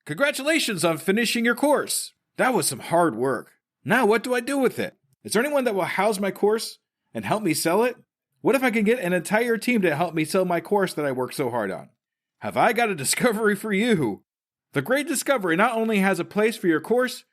Congratulations on finishing your course. That was some hard work. Now what do I do with it? Is there anyone that will house my course and help me sell it? What if I can get an entire team to help me sell my course that I worked so hard on? Have I got a discovery for you? The Great Discovery not only has a place for your course,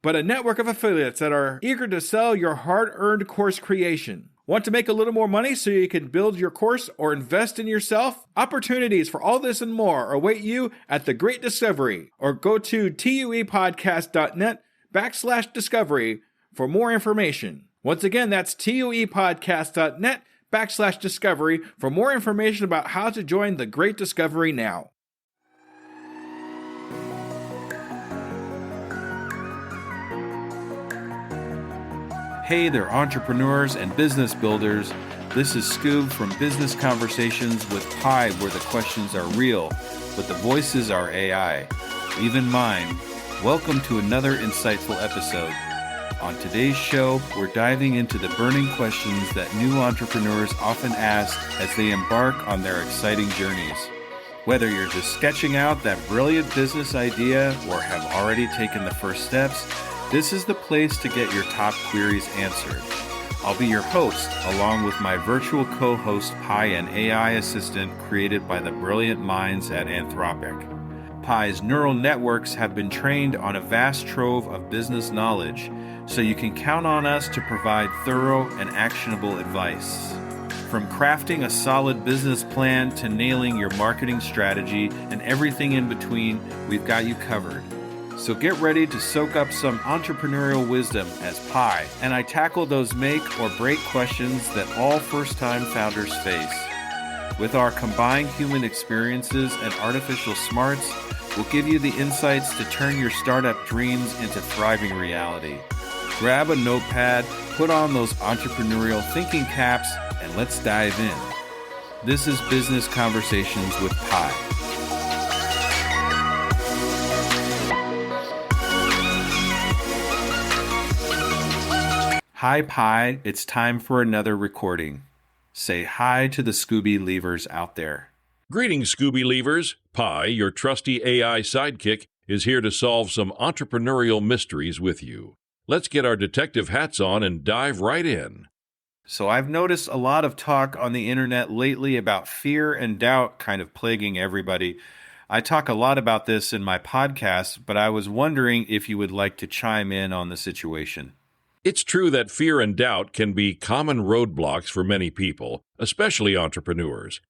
but a network of affiliates that are eager to sell your hard-earned course creation. Want to make a little more money so you can build your course or invest in yourself? Opportunities for all this and more await you at The Great Discovery, or go to tuepodcast.net/discovery for more information. Once again, that's tuepodcast.net/discovery for more information about how to join The Great Discovery now. Hey there, entrepreneurs and business builders. This is Skoob from Business Conversations with Pi, where the questions are real, but the voices are AI, even mine. Welcome to another insightful episode. On today's show, we're diving into the burning questions that new entrepreneurs often ask as they embark on their exciting journeys. Whether you're just sketching out that brilliant business idea or have already taken the first steps, this is the place to get your top queries answered. I'll be your host, along with my virtual co-host Pi, an AI assistant created by the brilliant minds at Anthropic. Pi's neural networks have been trained on a vast trove of business knowledge, so you can count on us to provide thorough and actionable advice. From crafting a solid business plan to nailing your marketing strategy and everything in between, we've got you covered. So get ready to soak up some entrepreneurial wisdom as Pi and I tackle those make or break questions that all first-time founders face. With our combined human experiences and artificial smarts, we'll give you the insights to turn your startup dreams into thriving reality. Grab a notepad, put on those entrepreneurial thinking caps, and let's dive in. This is Business Conversations with Pi. Hi Pi, it's time for another recording. Say hi to the Scooby Leavers out there. Greetings, Scooby Leavers. Pi, your trusty AI sidekick, is here to solve some entrepreneurial mysteries with you. Let's get our detective hats on and dive right in. So I've noticed a lot of talk on the internet lately about fear and doubt kind of plaguing everybody. I talk a lot about this in my podcast, but I was wondering if you would like to chime in on the situation. It's true that fear and doubt can be common roadblocks for many people, especially entrepreneurs.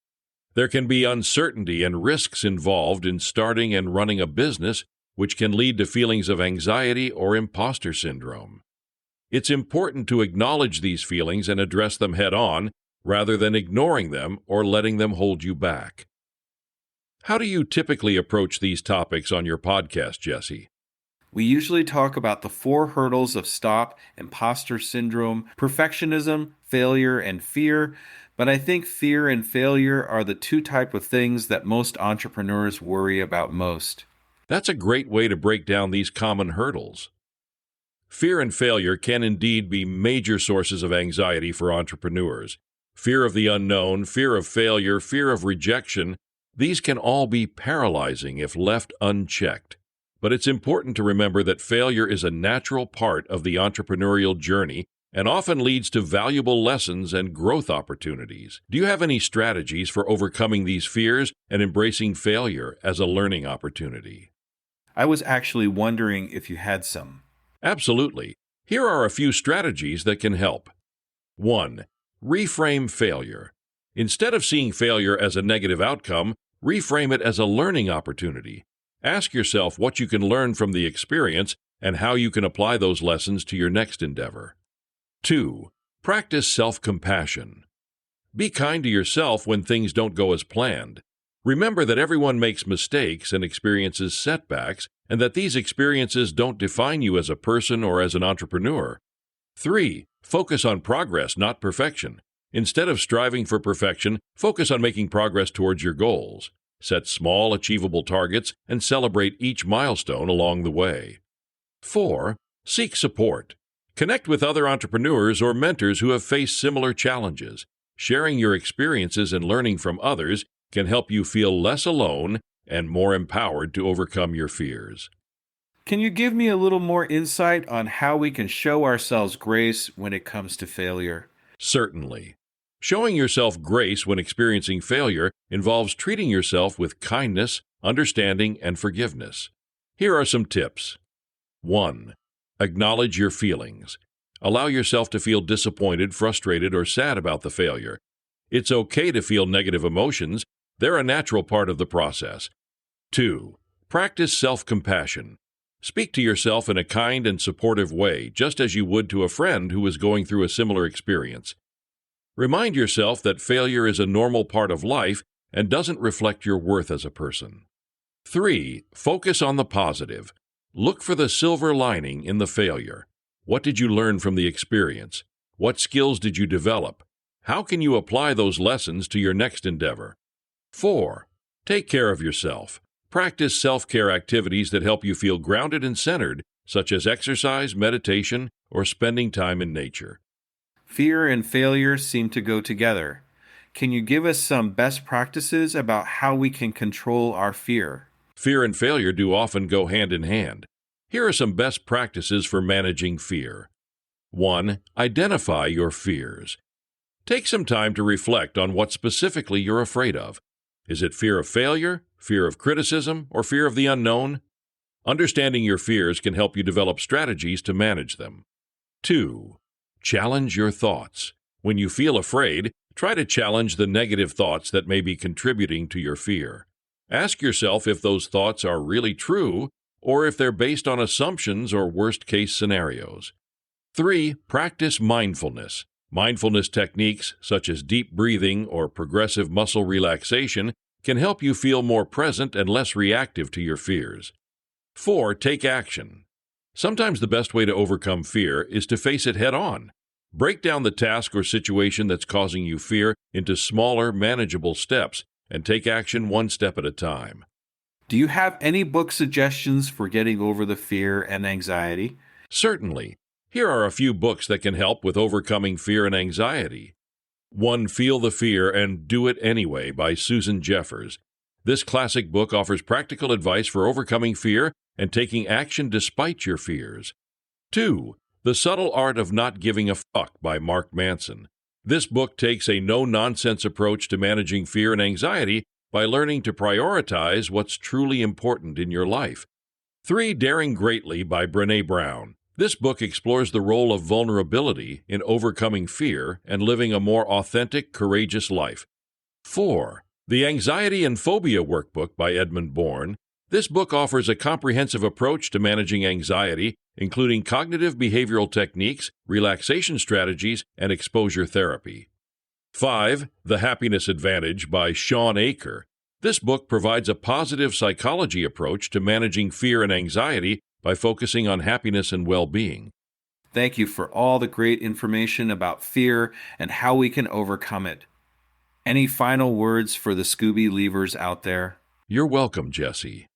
There can be uncertainty and risks involved in starting and running a business, which can lead to feelings of anxiety or imposter syndrome. It's important to acknowledge these feelings and address them head-on, rather than ignoring them or letting them hold you back. How do you typically approach these topics on your podcast, Jesse? We usually talk about the 4 hurdles of stop, imposter syndrome, perfectionism, failure, and fear, but I think fear and failure are the 2 types of things that most entrepreneurs worry about most. That's a great way to break down these common hurdles. Fear and failure can indeed be major sources of anxiety for entrepreneurs. Fear of the unknown, fear of failure, fear of rejection, these can all be paralyzing if left unchecked. But it's important to remember that failure is a natural part of the entrepreneurial journey and often leads to valuable lessons and growth opportunities. Do you have any strategies for overcoming these fears and embracing failure as a learning opportunity? I was actually wondering if you had some. Absolutely. Here are a few strategies that can help. 1. Reframe failure. Instead of seeing failure as a negative outcome, reframe it as a learning opportunity. Ask yourself what you can learn from the experience and how you can apply those lessons to your next endeavor. 2. Practice self-compassion. Be kind to yourself when things don't go as planned. Remember that everyone makes mistakes and experiences setbacks, and that these experiences don't define you as a person or as an entrepreneur. 3. Focus on progress, not perfection. Instead of striving for perfection, focus on making progress towards your goals. Set small, achievable targets and celebrate each milestone along the way. 4. Seek support. Connect with other entrepreneurs or mentors who have faced similar challenges. Sharing your experiences and learning from others can help you feel less alone and more empowered to overcome your fears. Can you give me a little more insight on how we can show ourselves grace when it comes to failure? Certainly. Showing yourself grace when experiencing failure involves treating yourself with kindness, understanding, and forgiveness. Here are some tips. 1. Acknowledge your feelings. Allow yourself to feel disappointed, frustrated, or sad about the failure. It's okay to feel negative emotions. They're a natural part of the process. 2. Practice self-compassion. Speak to yourself in a kind and supportive way, just as you would to a friend who is going through a similar experience. Remind yourself that failure is a normal part of life and doesn't reflect your worth as a person. 3. Focus on the positive. Look for the silver lining in the failure. What did you learn from the experience? What skills did you develop? How can you apply those lessons to your next endeavor? 4. Take care of yourself. Practice self-care activities that help you feel grounded and centered, such as exercise, meditation, or spending time in nature. Fear and failure seem to go together. Can you give us some best practices about how we can control our fear? Fear and failure do often go hand in hand. Here are some best practices for managing fear. 1. Identify your fears. Take some time to reflect on what specifically you're afraid of. Is it fear of failure, fear of criticism, or fear of the unknown? Understanding your fears can help you develop strategies to manage them. 2. Challenge your thoughts. When you feel afraid, try to challenge the negative thoughts that may be contributing to your fear. Ask yourself if those thoughts are really true or if they're based on assumptions or worst-case scenarios. 3. Practice mindfulness. Mindfulness techniques such as deep breathing or progressive muscle relaxation can help you feel more present and less reactive to your fears. 4. Take action. Sometimes the best way to overcome fear is to face it head-on. Break down the task or situation that's causing you fear into smaller, manageable steps and take action one step at a time. Do you have any book suggestions for getting over the fear and anxiety? Certainly. Here are a few books that can help with overcoming fear and anxiety. 1. Feel the Fear and Do It Anyway by Susan Jeffers. This classic book offers practical advice for overcoming fear and taking action despite your fears. 2. The Subtle Art of Not Giving a Fuck by Mark Manson. This book takes a no-nonsense approach to managing fear and anxiety by learning to prioritize what's truly important in your life. 3. Daring Greatly by Brené Brown. This book explores the role of vulnerability in overcoming fear and living a more authentic, courageous life. 4. The Anxiety and Phobia Workbook by Edmund Bourne. This book offers a comprehensive approach to managing anxiety, including cognitive behavioral techniques, relaxation strategies, and exposure therapy. 5. The Happiness Advantage by Shawn Achor. This book provides a positive psychology approach to managing fear and anxiety by focusing on happiness and well-being. Thank you for all the great information about fear and how we can overcome it. Any final words for the Scooby Leavers out there? You're welcome, Jesse.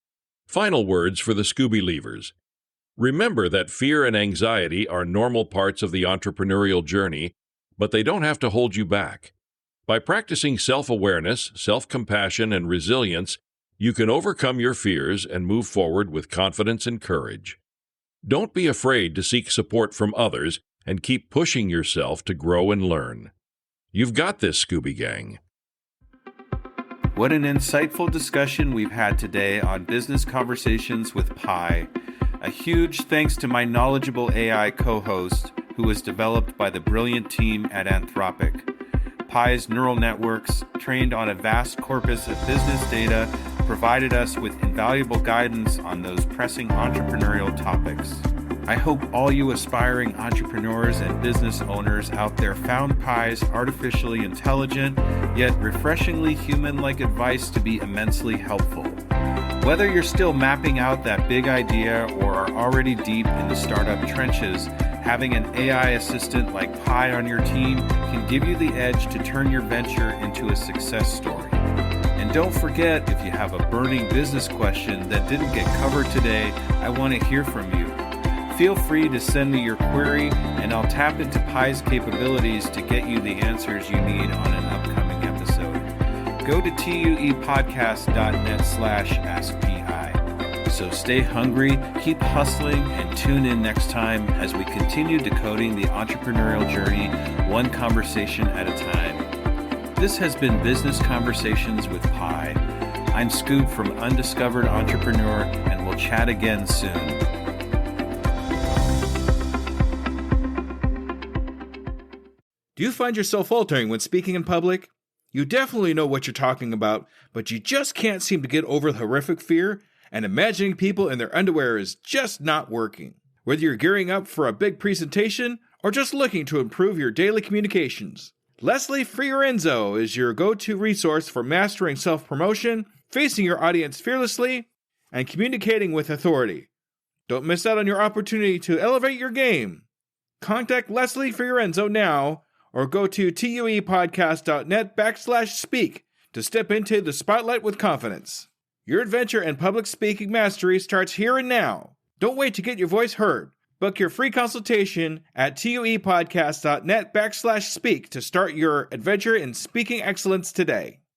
Final words for the Scooby Leavers. Remember that fear and anxiety are normal parts of the entrepreneurial journey, but they don't have to hold you back. By practicing self-awareness, self-compassion, and resilience, you can overcome your fears and move forward with confidence and courage. Don't be afraid to seek support from others and keep pushing yourself to grow and learn. You've got this, Scooby Gang. What an insightful discussion we've had today on Business Conversations with Pi. A huge thanks to my knowledgeable AI co-host, who was developed by the brilliant team at Anthropic. Pi's neural networks, trained on a vast corpus of business data, provided us with invaluable guidance on those pressing entrepreneurial topics. I hope all you aspiring entrepreneurs and business owners out there found Pi's artificially intelligent, yet refreshingly human-like advice to be immensely helpful. Whether you're still mapping out that big idea or are already deep in the startup trenches, having an AI assistant like Pi on your team can give you the edge to turn your venture into a success story. And don't forget, if you have a burning business question that didn't get covered today, I want to hear from you. Feel free to send me your query, and I'll tap into Pi's capabilities to get you the answers you need on an upcoming episode. go to tuepodcast.net/askpi. So stay hungry, keep hustling, and tune in next time as we continue decoding the entrepreneurial journey one conversation at a time. This has been Business Conversations with Pi. I'm Skoob from Undiscovered Entrepreneur, and we'll chat again soon. Do you find yourself faltering when speaking in public? You definitely know what you're talking about, but you just can't seem to get over the horrific fear, and imagining people in their underwear is just not working. Whether you're gearing up for a big presentation or just looking to improve your daily communications, Leslie Fiorenzo is your go-to resource for mastering self-promotion, facing your audience fearlessly, and communicating with authority. Don't miss out on your opportunity to elevate your game. Contact Leslie Fiorenzo now, or go to tuepodcast.net/speak to step into the spotlight with confidence. Your adventure in public speaking mastery starts here and now. Don't wait to get your voice heard. Book your free consultation at tuepodcast.net/speak to start your adventure in speaking excellence today.